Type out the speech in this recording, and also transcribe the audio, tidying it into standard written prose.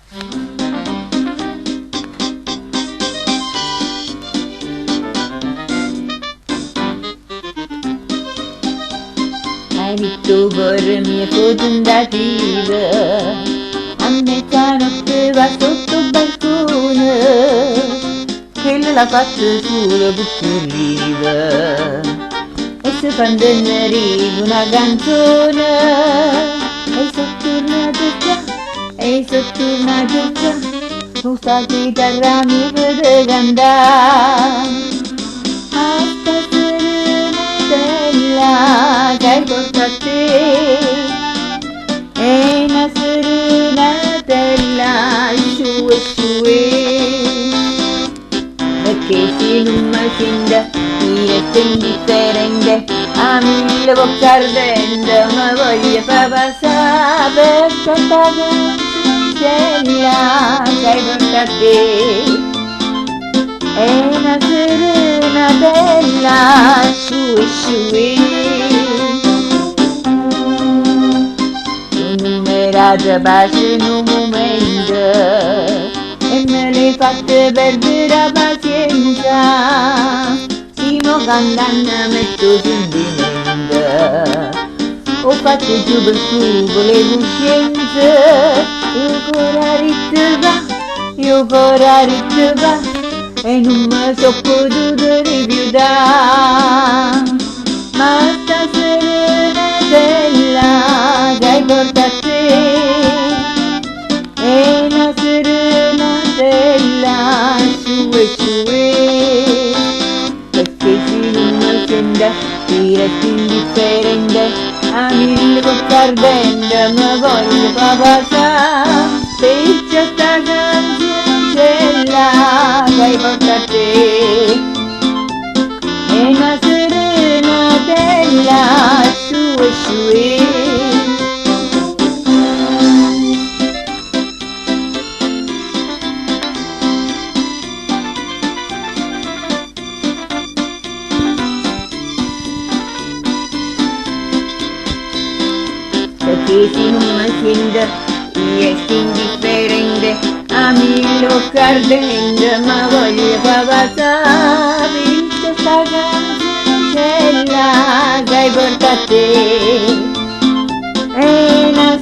Hai visto vorre mie fondative, a mezzanotte va sotto il balcone, quella l'ha fatta sulla buccioliva, e se quando ne arriva una canzone, e sono tornato già, e sono tornato già, con sta chitarra mi vede cantare. Che hai portato a te è una serenatella su e su perché se non mi sente io sono indifferente a mille bocche ardente ma voglio far passare per questa canzoncella che hai portato a te è una serenatella su e su numerato pace in un momento e me l'hai fatte perdere la pazienza sino cantando metto sentimento ho fatto giù per su le coscienze io corari te va e non mi so potuto rifiutare ma sta serenatella che hai portato a te è una serenatella su e su perché se non mi sente ti resto indifferente a mille bocche ardente ma voglio far passare per questa canzoncella che hai portato a te è una serenatella su e su perché se non mi sento io sto indifferente a mille bocche ardente ma voglio far passare per questa canzoncella che hai portato a te è una